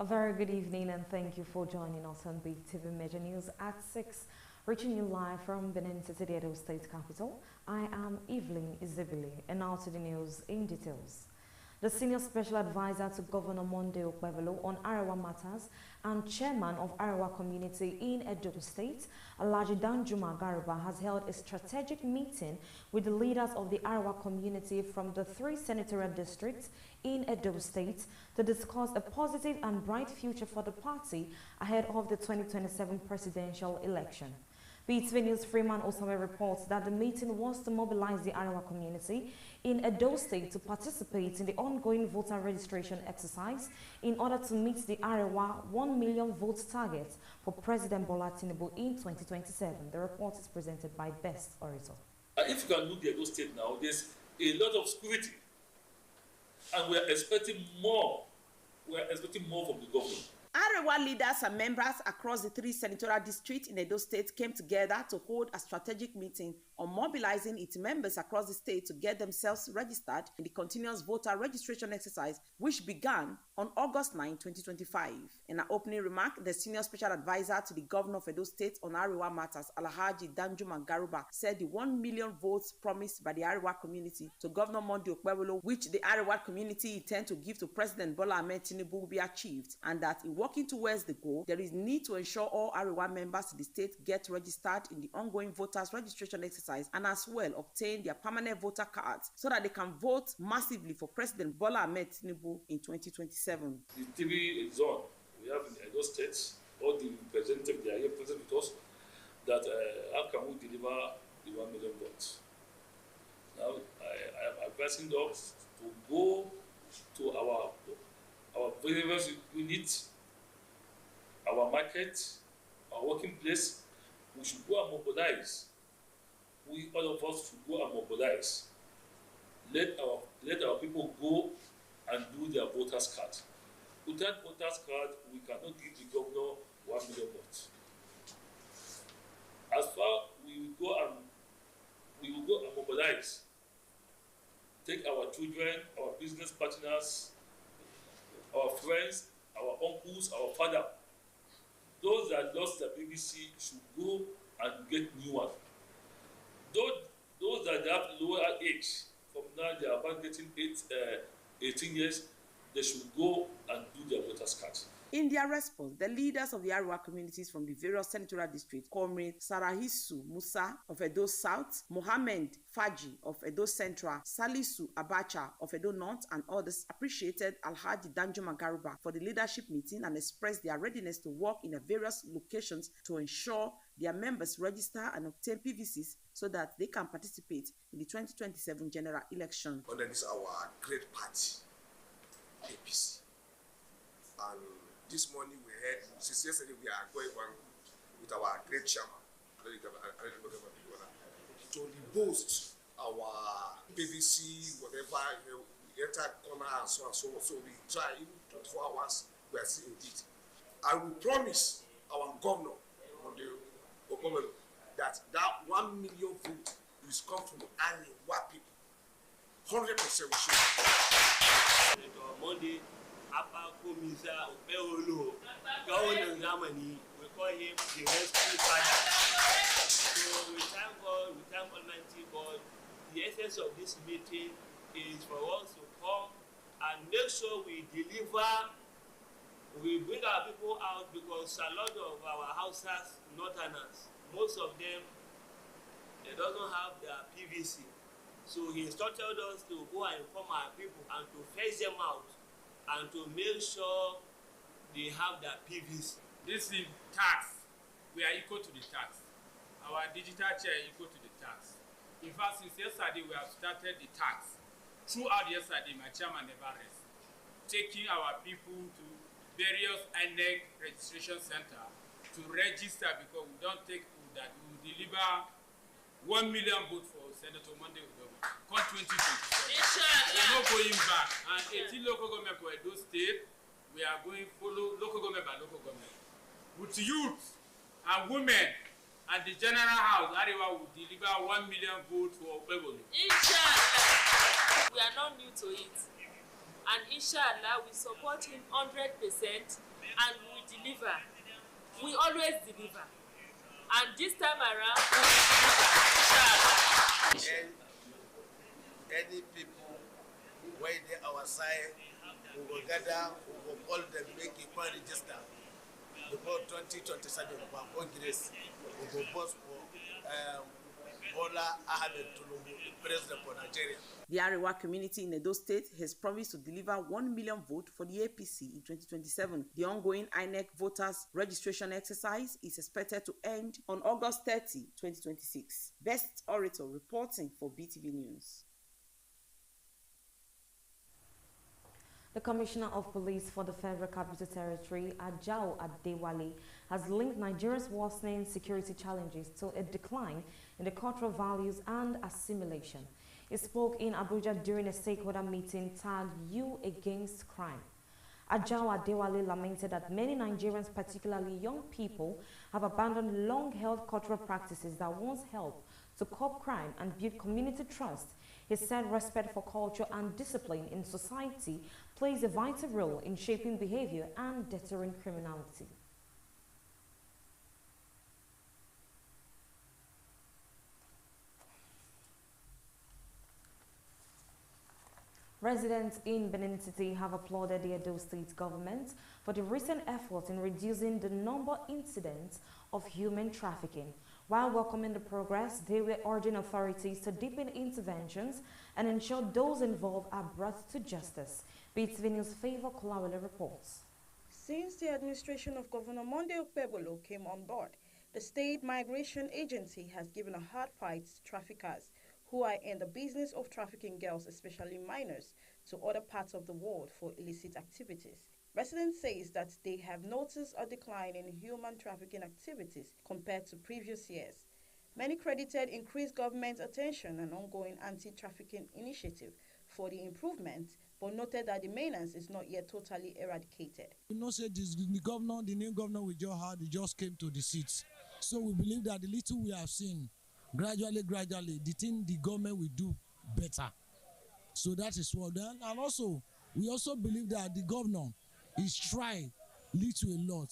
A very good evening and thank you for joining us on BeeTv Major News at 6, reaching you live from Benin City, the Edo State capital. I am Evelyn Izebili, and now to the news in details. The Senior Special Advisor to Governor Monday Okpebholo on Arewa Matters and Chairman of Arewa Community in Edo State, Alhaji Danjuma Garuba, has held a strategic meeting with the leaders of the Arewa community from the 3 senatorial districts in Edo State to discuss a positive and bright future for the party ahead of the 2027 presidential election. BeeTv News Freeman Osame reports that the meeting was to mobilize the Arewa community in Edo State to participate in the ongoing voter registration exercise in order to meet the Arewa 1 million votes target for President Bola Tinubu in 2027. The report is presented by Best Orator. If you can look at Edo State now, there's a lot of security, and we are expecting more. We are expecting more from the government. Arewa leaders and members across the 3 senatorial districts in Edo State came together to hold a strategic meeting on mobilizing its members across the state to get themselves registered in the continuous voter registration exercise, which began on August 9, 2025. In an opening remark, the Senior Special Advisor to the Governor of Edo State on Arewa Matters, Alhaji Danjuma Garuba, said the 1 million votes promised by the Arewa community to Governor Monday Okpebholo, which the Arewa community intend to give to President Bola Tinubu, will be achieved, and that in working towards the goal, there is need to ensure all Arewa members in the state get registered in the ongoing voters registration exercise and as well obtain their permanent voter cards so that they can vote massively for President Bola Tinubu in 2027. The TV is on. We have in Edo State, all the representatives, they are here present with us, that how can we deliver the 1 million votes? Now, I am advising us to go to our various units, our market, our working place. We should go and mobilize. We, all of us, should go and mobilize. Let our people go and do their voters card. Without voters card, we cannot give the governor 1 million votes. As far we will go and mobilize. Take our children, our business partners, our friends, our uncles, our father. Those that lost their BBC should go and get new one. Those that have lower age, from now they are about getting 18 years, they should go and do their voters card. In their response, the leaders of the Arewa communities from the various senatorial districts, Comrade Sarahisu Musa of Edo South, Mohammed Faji of Edo Central, Salisu Abacha of Edo North, and others appreciated Alhaji Danjuma Garuba for the leadership meeting and expressed their readiness to work in the various locations to ensure their members register and obtain PVCs so that they can participate in the 2027 general election. Under this our great party, APC. And this morning we heard, since yesterday we are going on with our great chairman, to boast our PVC, whatever, we enter corner and so on and so on. So we try, even 24 hours, we are still indeed. And we promise our governor on the Okpebholo that 1 million vote is come from Arewa people. 100% we should. Monday, Apa Komisa Okpebholo, Governor Zamani, we call him the rescue father. So we thank God, we thank Almighty God. The essence of this meeting is for us to come and make sure we deliver, we bring our people out, because a lot of our houses, northerners, most of them, they don't have their PVC. So he instructed us to go and inform our people and to face them out and to make sure they have their PVC. This is tax. We are equal to the tax. Our digital chair is equal to the tax. In fact, since yesterday we have started the tax. Throughout yesterday, my chairman never rests, taking our people to various INEC registration center to register, because we don't take that we will deliver 1 million votes for Senator Monday Okpebholo. Come 2027. We're not going back. And 18 local government for Edo State, we are going follow local government by local government. With youth and women and the general house, Arewa will deliver 1 million votes for Okpebholo. We are not new to it. And inshallah, we support him 100%. and we deliver. We always deliver. And this time around, we deliver. Any people where they our side, we will gather, we will call them, make a point register. Before 2027, we will post for Bola Ahmed Tinubu, the president for Nigeria. The Arewa community in Edo State has promised to deliver 1 million votes for the APC in 2027. The ongoing INEC voters registration exercise is expected to end on August 30, 2026. Best Orator reporting for BeeTv News. The Commissioner of Police for the Federal Capital Territory, Ajao Adewale, has linked Nigeria's worsening security challenges to a decline in the cultural values and assimilation. He spoke in Abuja during a stakeholder meeting tagged "You Against Crime." Ajao Adewale lamented that many Nigerians, particularly young people, have abandoned long-held cultural practices that once helped to curb crime and build community trust. He said respect for culture and discipline in society plays a vital role in shaping behavior and deterring criminality. Residents in Benin City have applauded the Edo State government for the recent efforts in reducing the number of incidents of human trafficking. While welcoming the progress, they were urging authorities to deepen interventions and ensure those involved are brought to justice. BeeTv News' Favor Kolawole reports. Since the administration of Governor Monday Okpebholo came on board, the State Migration Agency has given a hard fight to traffickers who are in the business of trafficking girls, especially minors, to other parts of the world for illicit activities. Residents say that they have noticed a decline in human trafficking activities compared to previous years. Many credited increased government attention and ongoing anti-trafficking initiative for the improvement, but noted that the menace is not yet totally eradicated. You know, say this, the new governor we just had, he just came to the seats. So we believe that the little we have seen, gradually, the government will do better. So that is what then. And also, we also believe that the governor is trying lead to a lot.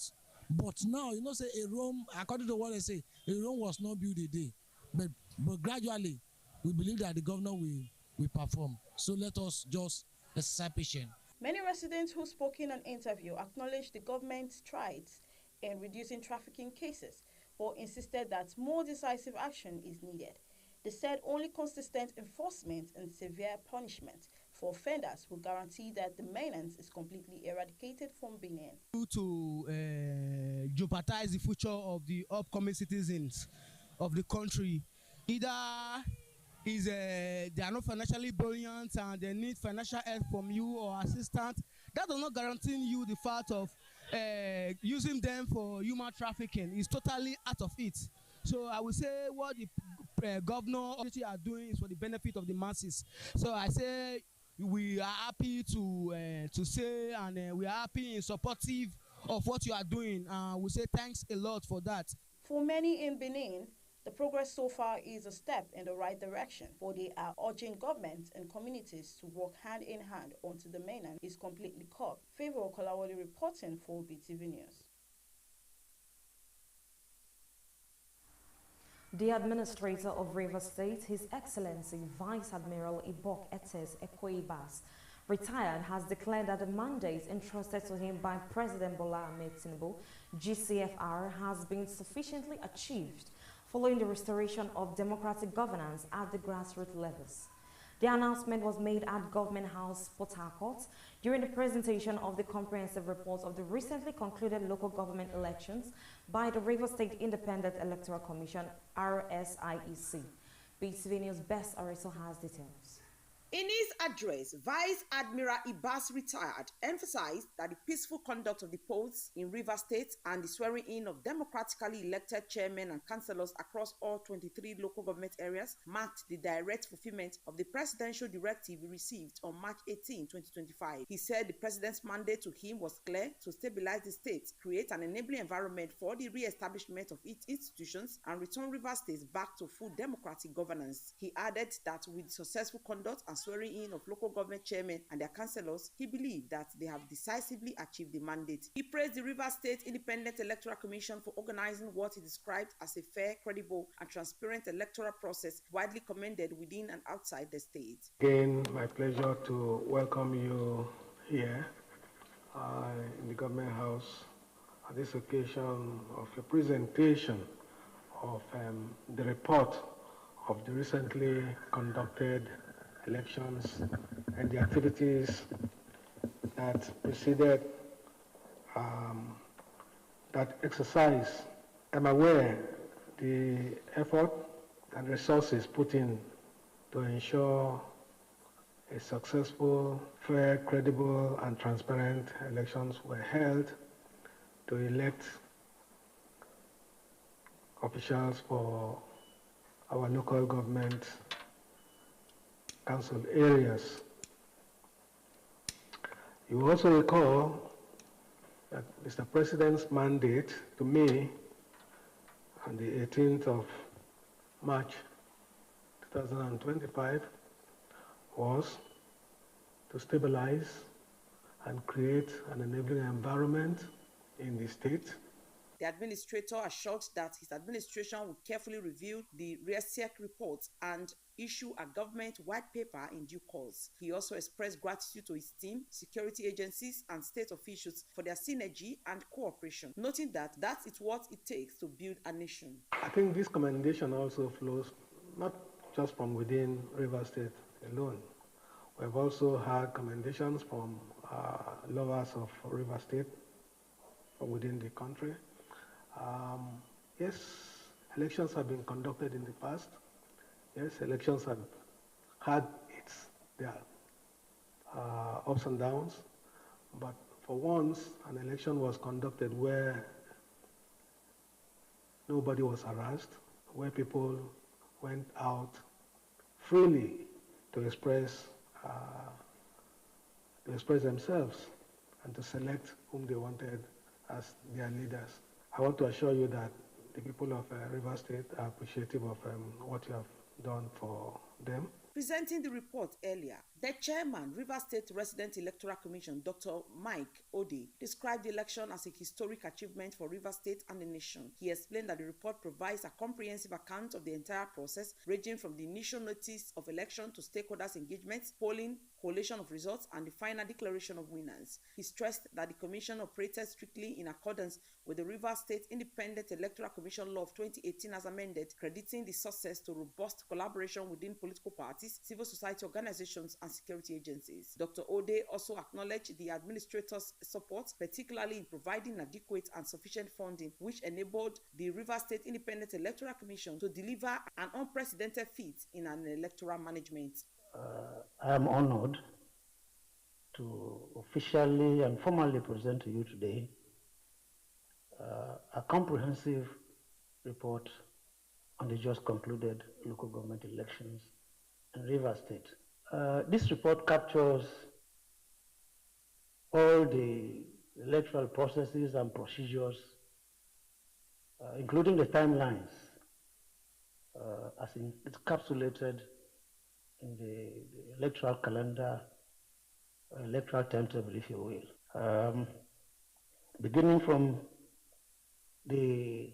But now, you know, say a Rome, according to what they say, a Rome was not built a day. But gradually, we believe that the governor will perform. So let us just exercise patience. Many residents who spoke in an interview acknowledged the government's strides in reducing trafficking cases, but insisted that more decisive action is needed. They said only consistent enforcement and severe punishment for offenders will guarantee that the menace is completely eradicated from Benin. To jeopardize the future of the upcoming citizens of the country, either is they are not financially buoyant and they need financial help from you or assistance, that does not guarantee you the fact of using them for human trafficking. Is totally out of it. So I would say what the governor are doing is for the benefit of the masses. So I say we are happy to say, and we are happy and supportive of what you are doing. We say thanks a lot for that. For many in Benin, the progress so far is a step in the right direction, but they are urging government and communities to work hand in hand until the menace is completely curbed. Favor Kolawole reporting for BeeTv News. The Administrator of Rivers State, His Excellency Vice Admiral Ibok Etes Ekweibas, retired, has declared that the mandate entrusted to him by President Bola Ahmed Tinubu, GCFR, has been sufficiently achieved following the restoration of democratic governance at the grassroots levels. The announcement was made at Government House, Port Harcourt, during the presentation of the comprehensive report of the recently concluded local government elections by the Rivers State Independent Electoral Commission, RSIEC. BeeTv News' Best Orator has details. In his address, Vice Admiral Ibas retired emphasized that the peaceful conduct of the polls in Rivers State and the swearing in of democratically elected chairmen and councillors across all 23 local government areas marked the direct fulfillment of the presidential directive received on March 18, 2025. He said the president's mandate to him was clear: to stabilize the state, create an enabling environment for the re-establishment of its institutions, and return Rivers State back to full democratic governance. He added that with successful conduct and and swearing in of local government chairmen and their councillors, he believed that they have decisively achieved the mandate. He praised the Rivers State Independent Electoral Commission for organizing what he described as a fair, credible, and transparent electoral process widely commended within and outside the state. Again, my pleasure to welcome you here in the Government House on this occasion of a presentation of the report of the recently conducted elections and the activities that preceded that exercise. I'm aware the effort and resources put in to ensure a successful, fair, credible, and transparent elections were held to elect officials for our local government council areas. You also recall that Mr. President's mandate to me on the 18th of March 2025 was to stabilize and create an enabling environment in the state. The administrator assured that his administration will carefully review the RESEC reports and issue a government white paper in due course. He also expressed gratitude to his team, security agencies, and state officials for their synergy and cooperation, noting that is what it takes to build a nation. I think this commendation also flows not just from within Rivers State alone. We've also had commendations from lovers of Rivers State from within the country. Yes, elections have been conducted in the past. Yes, elections have had their ups and downs, but for once, an election was conducted where nobody was harassed, where people went out freely to express themselves and to select whom they wanted as their leaders. I want to assure you that the people of Rivers State are appreciative of what you have done for them. Presenting the report earlier, the chairman, Rivers State Resident Electoral Commission, Dr. Mike Ode, described the election as a historic achievement for Rivers State and the nation. He explained that the report provides a comprehensive account of the entire process, ranging from the initial notice of election to stakeholders' engagement, polling, collation of results, and the final declaration of winners. He stressed that the commission operated strictly in accordance with the Rivers State Independent Electoral Commission Law of 2018 as amended, crediting the success to robust collaboration within political parties, civil society organizations, and security agencies. Dr. Ode also acknowledged the administrator's support, particularly in providing adequate and sufficient funding, which enabled the Rivers State Independent Electoral Commission to deliver an unprecedented feat in an electoral management. I am honored to officially and formally present to you today a comprehensive report on the just concluded local government elections in Rivers State. This report captures all the electoral processes and procedures, including the timelines, as encapsulated in the electoral calendar, electoral timetable, if you will. Beginning from the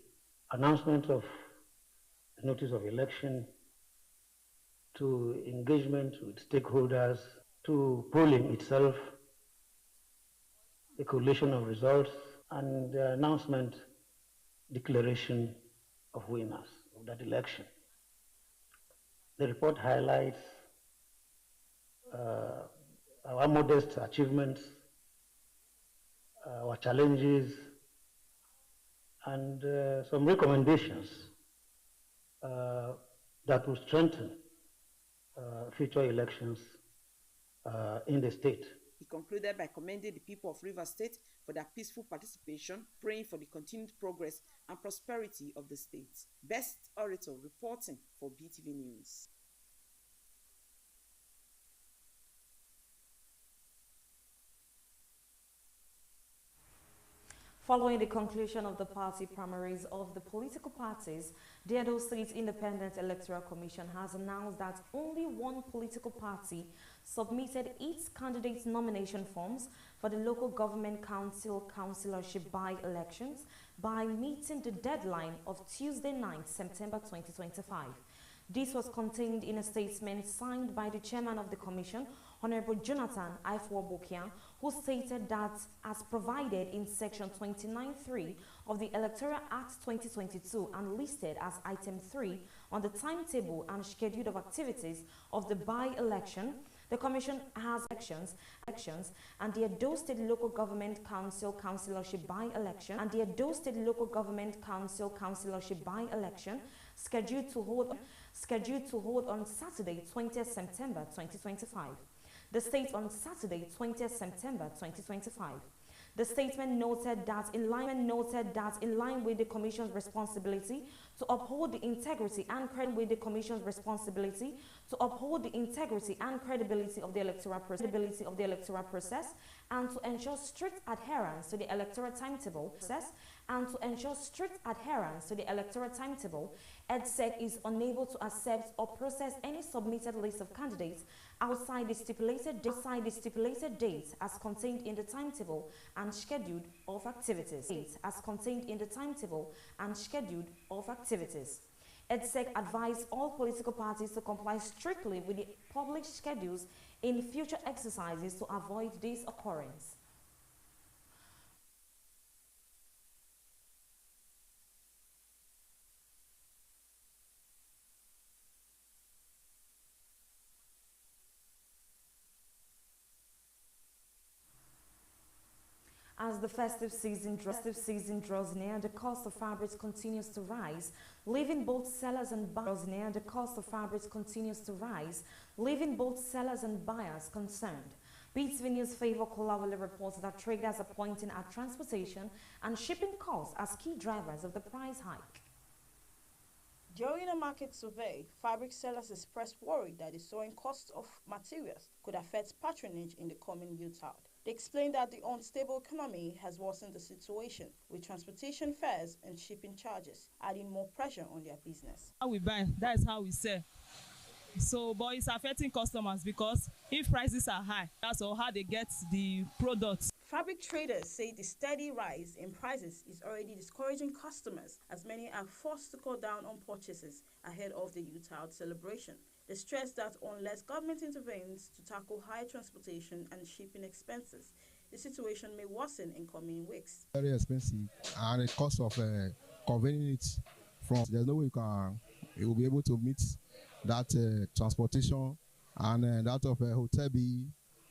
announcement of the notice of election, to engagement with stakeholders, to polling itself, the collation of results, and the announcement, declaration of winners of that election. The report highlights our modest achievements, our challenges, and some recommendations that will strengthen future elections in the state. He concluded by commending the people of Rivers State for their peaceful participation, praying for the continued progress and prosperity of the state. Best Orator reporting for BeeTv News. Following the conclusion of the party primaries of the political parties, the Edo State Independent Electoral Commission has announced that only one political party submitted its candidate nomination forms for the local government council councillorship by-elections by meeting the deadline of Tuesday 9, September 2025. This was contained in a statement signed by the chairman of the commission, Honorable Jonathan Ifwo-Bokia, who stated that as provided in section 29.3 of the Electoral Act 2022 and listed as item 3 on the timetable and schedule of activities of the by-election, the Commission has elections and the Edo State Local Government Council Councillorship by-election scheduled to hold on Saturday, 20th September 2025. The state on Saturday, 20th September 2025. The statement noted that in line with the Commission's responsibility to uphold the integrity and credibility of the electoral process and to ensure strict adherence to the electoral timetable EDSEC is unable to accept or process any submitted list of candidates outside the stipulated dates as contained in the timetable and scheduled of activities. EDSEC advised all political parties to comply strictly with the published schedules in future exercises to avoid this occurrence. As the festive season draws near, the cost of fabrics continues to rise, leaving both sellers and buyers concerned. BeeTv News Favor Kolawole reports that traders are pointing at transportation and shipping costs as key drivers of the price hike. During a market survey, fabric sellers expressed worry that the soaring cost of materials could affect patronage in the coming youth-out. They explained that the unstable economy has worsened the situation, with transportation fares and shipping charges adding more pressure on their business. How we buy, that is how we sell. So, but it's affecting customers because if prices are high, that's all how they get the products. Fabric traders say the steady rise in prices is already discouraging customers, as many are forced to cut down on purchases ahead of the youth-out celebration. They stress that unless government intervenes to tackle high transportation and shipping expenses, the situation may worsen in coming weeks. Very expensive, and the cost of conveying it from, there's no way you will be able to meet that transportation and that of hotel bill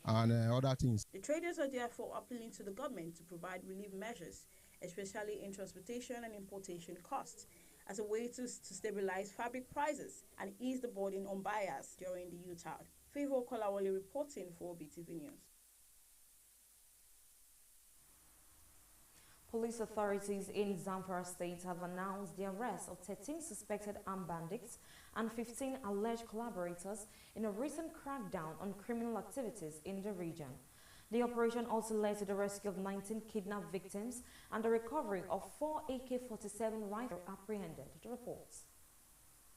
and other things. The traders are therefore appealing to the government to provide relief measures, especially in transportation and importation costs, as a way to stabilize fabric prices and ease the burden on buyers during the youth-out. Favor Kolawole reporting for BeeTv News. Police authorities in Zamfara State have announced the arrest of 13 suspected armed bandits and 15 alleged collaborators in a recent crackdown on criminal activities in the region. The operation also led to the rescue of 19 kidnapped victims and the recovery of 4 AK-47 rifles apprehended. The reports.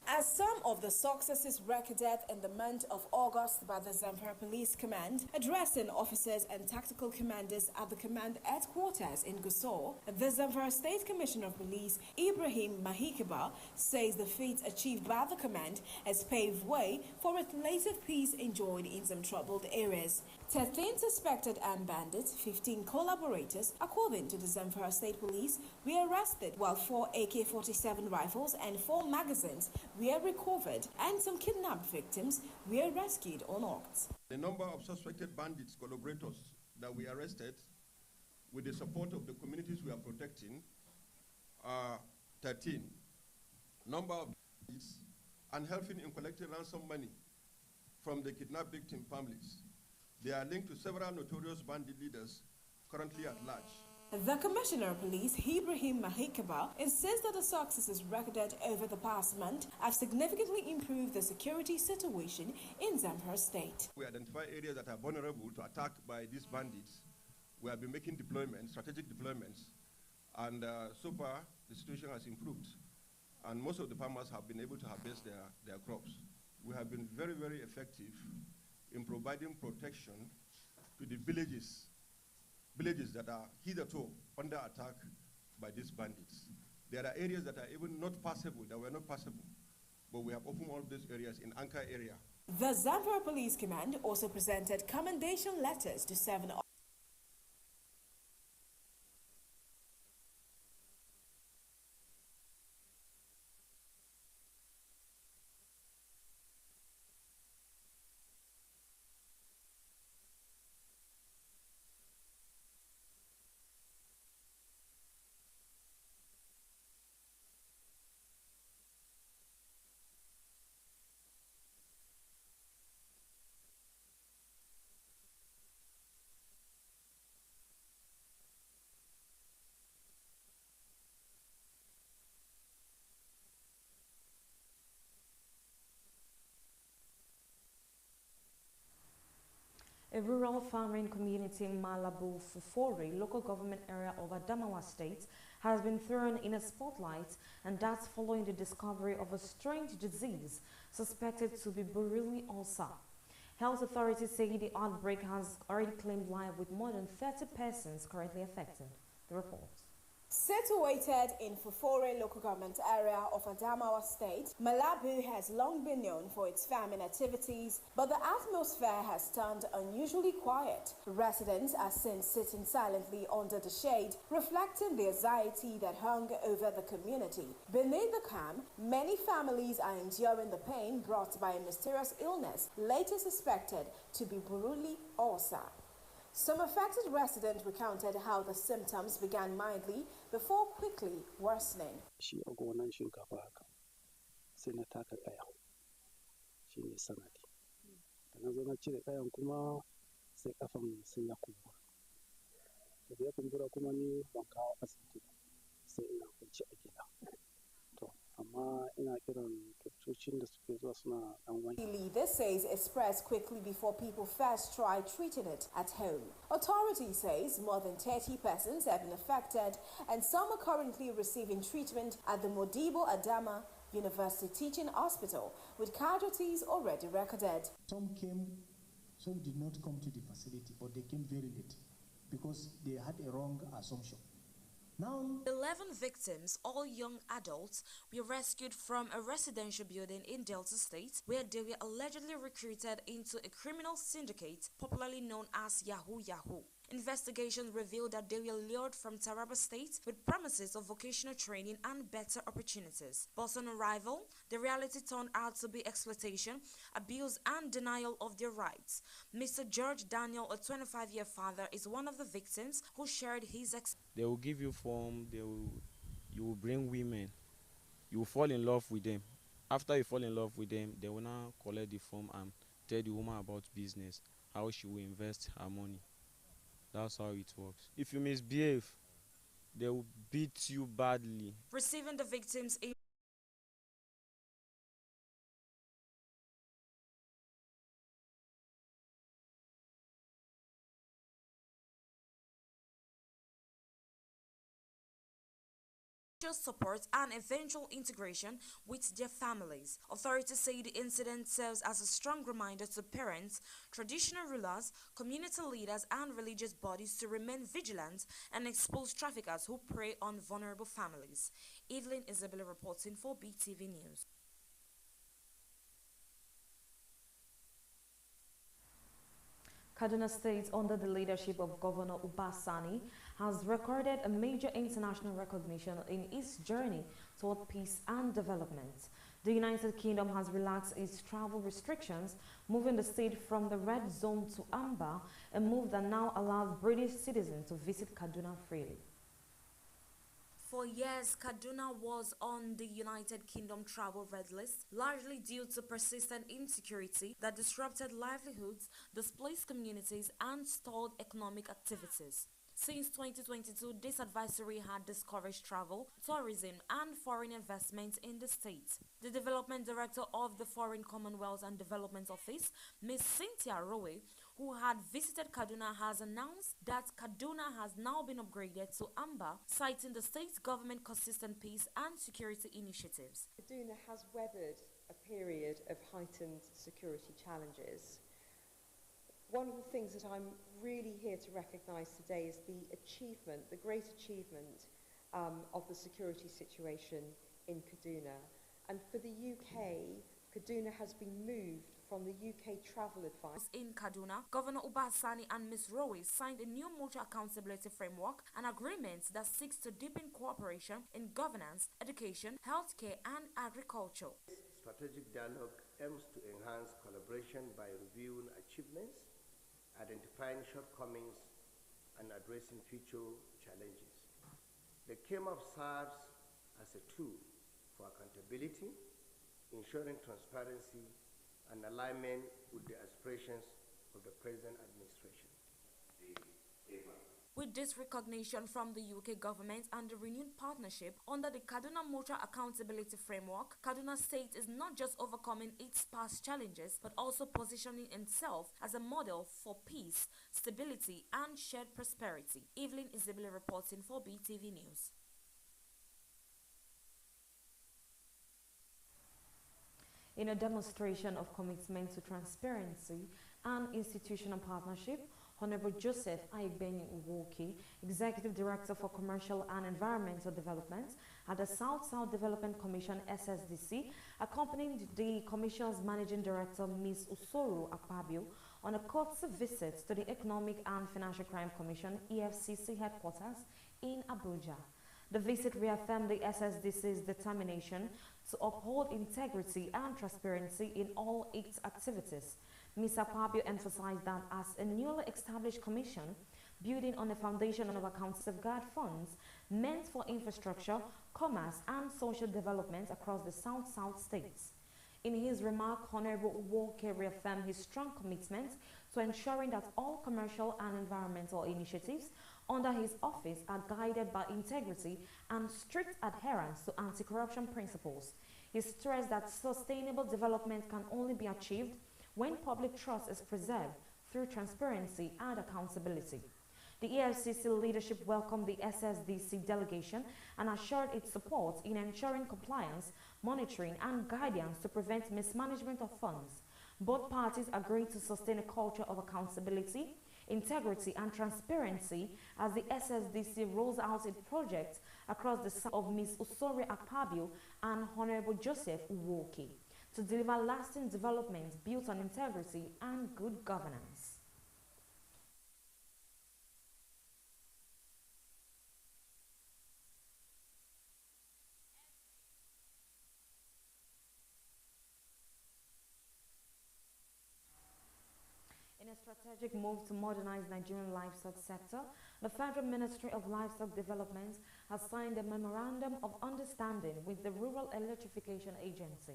As some of the successes recorded in the month of August by the Zamfara Police Command, addressing officers and tactical commanders at the command headquarters in Gusau, the Zamfara State Commissioner of Police, Ibrahim Mahikaba, says the feat achieved by the command has paved way for relative peace enjoyed in some troubled areas. 13 suspected armed bandits, 15 collaborators, according to the Zamfara State Police, were arrested, while 4 AK-47 rifles and 4 magazines were recovered, and some kidnapped victims were rescued or not. The number of suspected bandits, collaborators that we arrested, with the support of the communities we are protecting, are 13. Number of bandits, and helping in collecting ransom money from the kidnapped victim families. They are linked to several notorious bandit leaders currently at large. The Commissioner of Police, Ibrahim Mahikaba, insists that the successes recorded over the past month have significantly improved the security situation in Zamfara State. We identify areas that are vulnerable to attack by these bandits. We have been making deployments, strategic deployments, And so far, the situation has improved. And most of the farmers have been able to harvest their crops. We have been very, very effective in providing protection to the villages that are hitherto under attack by these bandits. There are areas that are even not passable, that were not passable, but we have opened all these areas in Anchor area. The Zamfara Police Command also presented commendation letters to 7 A rural farming community in Malabu Fufore, local government area of Adamawa State, has been thrown in a spotlight, and that's following the discovery of a strange disease suspected to be Borrelia ulcer. Health authorities say the outbreak has already claimed life with more than 30 persons currently affected. The report. Situated in Fufore local government area of Adamawa State, Malabu has long been known for its farming activities, but the atmosphere has turned unusually quiet. Residents are seen sitting silently under the shade, reflecting the anxiety that hung over the community. Beneath the calm, many families are enduring the pain brought by a mysterious illness, later suspected to be Borrelia ulcer. Some affected residents recounted how the symptoms began mildly before quickly worsening. Shi a gonan shinkafa haka sai na taka kaya shi ne sanadi da na zo na cire kayan kuma sai kafan sai ya kumbura da ya kumbura kuma ni ban kawo asibiti sai ina kwanci a gida to amma ina kiran kirtocin da suke zuwa suna dan wani. The leader says it spreads quickly before people first try treating it at home. Authority says more than 30 persons have been affected and some are currently receiving treatment at the Modibo Adama University Teaching Hospital, with casualties already recorded. Some did not come to the facility, but they came very late because they had a wrong assumption. Now, 11 victims, all young adults, were rescued from a residential building in Delta State, where they were allegedly recruited into a criminal syndicate popularly known as Yahoo Yahoo. Investigations revealed that they were lured from Taraba State with promises of vocational training and better opportunities. But on arrival, the reality turned out to be exploitation, abuse, and denial of their rights. Mr. George Daniel, a 25-year father, is one of the victims who shared his experience. They will give you form, you will bring women, you will fall in love with them. After you fall in love with them, they will now collect the form and tell the woman about business, how she will invest her money. That's how it works. If you misbehave, they will beat you badly. Receiving the victims in support and eventual integration with their families. Authorities say the incident serves as a strong reminder to parents, traditional rulers, community leaders, and religious bodies to remain vigilant and expose traffickers who prey on vulnerable families. Evelyn Isabella reporting for BeeTv News. Kaduna State, under the leadership of Governor Uba Sani, has recorded a major international recognition in its journey toward peace and development. The United Kingdom has relaxed its travel restrictions, moving the state from the red zone to amber, a move that now allows British citizens to visit Kaduna freely. For years, Kaduna was on the United Kingdom travel red list, largely due to persistent insecurity that disrupted livelihoods, displaced communities, and stalled economic activities. Since 2022, this advisory had discouraged travel, tourism, and foreign investment in the state. The Development Director of the Foreign Commonwealth and Development Office, Ms. Cynthia Rowe, who had visited Kaduna, has announced that Kaduna has now been upgraded to Amber, citing the state government's consistent peace and security initiatives. Kaduna has weathered a period of heightened security challenges. One of the things that I'm really here to recognise today is the achievement, the great achievement of the security situation in Kaduna. And for the UK, Kaduna has been moved from the UK travel advice. In Kaduna, Governor Ubasani and Ms. Rowe signed a new mutual accountability framework, an agreement that seeks to deepen cooperation in governance, education, healthcare and agriculture. This strategic dialogue aims to enhance collaboration by reviewing achievements, identifying shortcomings and addressing future challenges. The KMAP serves as a tool for accountability, ensuring transparency and alignment with the aspirations of the present administration. With this recognition from the UK government and the renewed partnership under the Kaduna Mutual Accountability Framework, Kaduna State is not just overcoming its past challenges, but also positioning itself as a model for peace, stability and shared prosperity. Evelyn Isabella reporting for BeeTv News. In a demonstration of commitment to transparency and institutional partnership, Honorable Joseph Aigbeni Uwoki, Executive Director for Commercial and Environmental Development at the South-South Development Commission SSDC, accompanied the Commission's Managing Director Ms. Usoro Akpabio on a courtesy visit to the Economic and Financial Crime Commission EFCC headquarters in Abuja. The visit reaffirmed the SSDC's determination to uphold integrity and transparency in all its activities. Ms. Akpabio emphasized that as a newly established commission, building on a foundation of account safeguard funds meant for infrastructure, commerce and social development across the South-South states. In his remark, Honorable Uwoke reaffirmed his strong commitment to ensuring that all commercial and environmental initiatives under his office are guided by integrity and strict adherence to anti-corruption principles. He stressed that sustainable development can only be achieved when public trust is preserved through transparency and accountability. The EFCC leadership welcomed the SSDC delegation and assured its support in ensuring compliance, monitoring and guidance to prevent mismanagement of funds. Both parties agreed to sustain a culture of accountability, integrity and transparency as the SSDC rolls out its projects across the site of Ms. Usori Akpabio and Honorable Joseph Uwoki to deliver lasting development built on integrity and good governance. In a strategic move to modernize Nigerian livestock sector, the Federal Ministry of Livestock Development has signed a memorandum of understanding with the Rural Electrification Agency.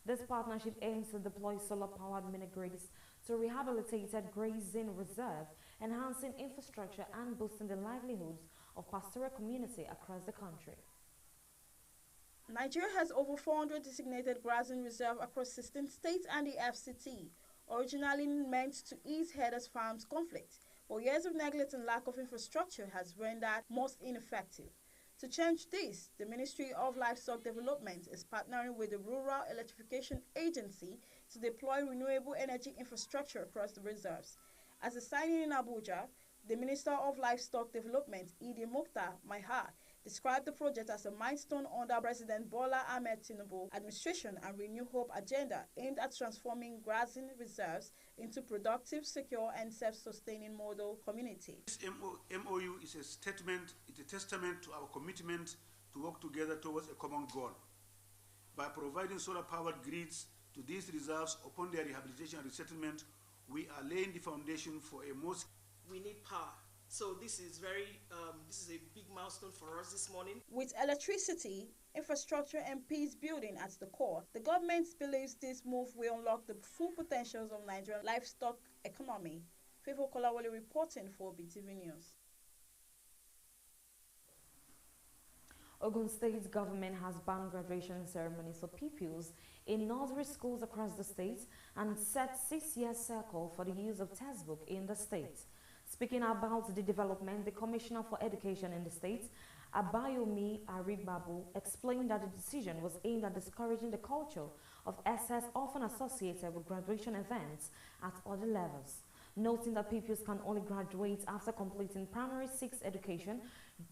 This partnership aims to deploy solar-powered mini-grids to rehabilitated grazing reserve, enhancing infrastructure and boosting the livelihoods of pastoral community across the country. Nigeria has over 400 designated grazing reserves across 16 states and the FCT, originally meant to ease herders' farms conflict, but years of neglect and lack of infrastructure has rendered most ineffective. To change this, the Ministry of Livestock Development is partnering with the Rural Electrification Agency to deploy renewable energy infrastructure across the reserves. As a signing in Abuja, the Minister of Livestock Development, Idi Mokhtar Maihar, described the project as a milestone under President Bola Ahmed Tinubu administration and Renew Hope agenda aimed at transforming grazing reserves into productive, secure and self-sustaining model community. This MOU is a statement, it's a testament to our commitment to work together towards a common goal. By providing solar-powered grids to these reserves upon their rehabilitation and resettlement, we are laying the foundation for a more... We need power. So this is a big milestone for us this morning. With electricity, infrastructure and peace building at the core, the government believes this move will unlock the full potentials of Nigerian livestock economy. Favour Kolawole reporting for BeeTv News. Ogun State government has banned graduation ceremonies for pupils in nursery schools across the state and set 6-year circle for the use of textbook in the state. Speaking about the development, the Commissioner for Education in the state, Abayomi Aribabu, explained that the decision was aimed at discouraging the culture of excess often associated with graduation events at other levels, noting that pupils can only graduate after completing primary 6 education,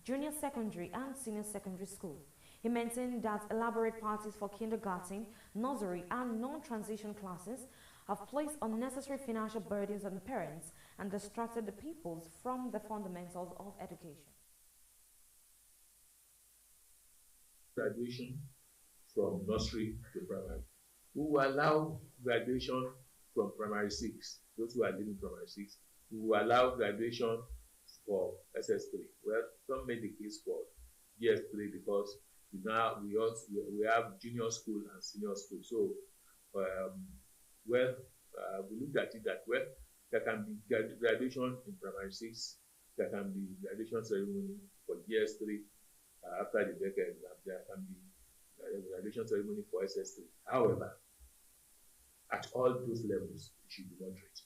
junior secondary and senior secondary school. He maintained that elaborate parties for kindergarten, nursery and non-transition classes have placed unnecessary financial burdens on the parents and distracted the pupils from the fundamentals of education. Graduation from nursery to primary. We will allow graduation from primary 6, those who are leaving primary 6. We will allow graduation for SS3. Well, some made the case for GS3 because now we have junior school and senior school. So, we looked at it that, well, there can be graduation in primary 6, there can be graduation ceremony for GS3 after the decade, there can be graduation ceremony for SS3. However, at all those levels, it should be moderate.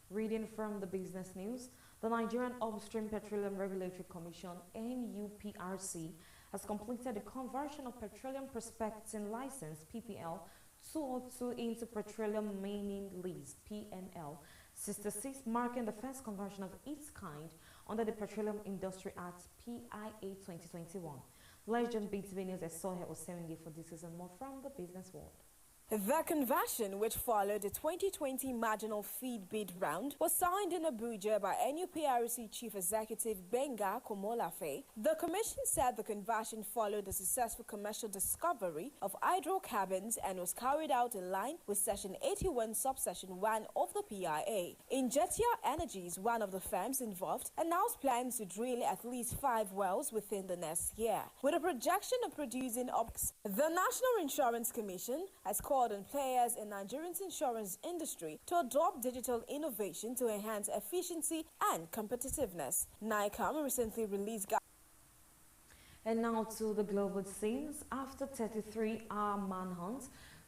Reading from the business news, the Nigerian Upstream Petroleum Regulatory Commission, NUPRC, has completed the conversion of Petroleum Prospecting License, PPL, 202 into Petroleum Mining Lease, PML, 66, marking the first conversion of its kind under the Petroleum Industry Act, PIA 2021. Legend BeeTv News, Esohe Osemenge for this and more from the business world. The conversion, which followed the 2020 marginal feed bid round, was signed in Abuja by NUPRC Chief Executive Benga Komolafe. The commission said the conversion followed the successful commercial discovery of hydrocarbons and was carried out in line with Section 81, Subsection 1 of the PIA. Injetia Energies, one of the firms involved, announced plans to drill at least 5 wells within the next year, with a projection of producing up. The National Insurance Commission has called on players in Nigeria's insurance industry to adopt digital innovation to enhance efficiency and competitiveness. NICAM recently released. And now to the global scenes. After 33-hour manhunt,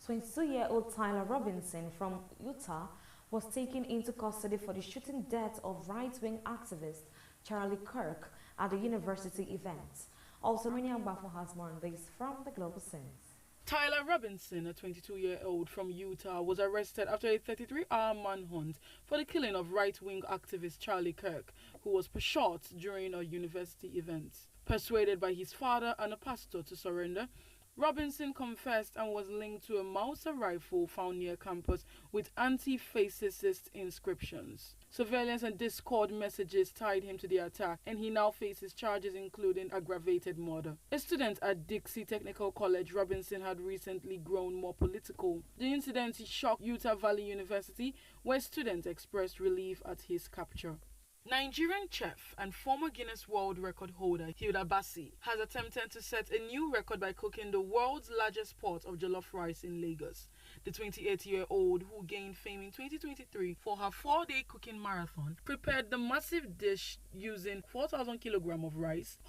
22-year-old Tyler Robinson from Utah was taken into custody for the shooting death of right-wing activist Charlie Kirk at the university event. Also, Rini Agbafo has more on this from the global scenes. Tyler Robinson, a 22-year-old from Utah, was arrested after a 33-hour manhunt for the killing of right-wing activist Charlie Kirk, who was shot during a university event. Persuaded by his father and a pastor to surrender, Robinson confessed and was linked to a Mauser rifle found near campus with anti-fascist inscriptions. Surveillance and Discord messages tied him to the attack, and he now faces charges including aggravated murder. A student at Dixie Technical College, Robinson had recently grown more political. The incident shocked Utah Valley University, where students expressed relief at his capture. Nigerian chef and former Guinness World Record holder Hilda Bassi has attempted to set a new record by cooking the world's largest pot of jollof rice in Lagos. The 28-year-old, who gained fame in 2023 for her 4-day cooking marathon, prepared the massive dish using 4,000 kilograms of rice,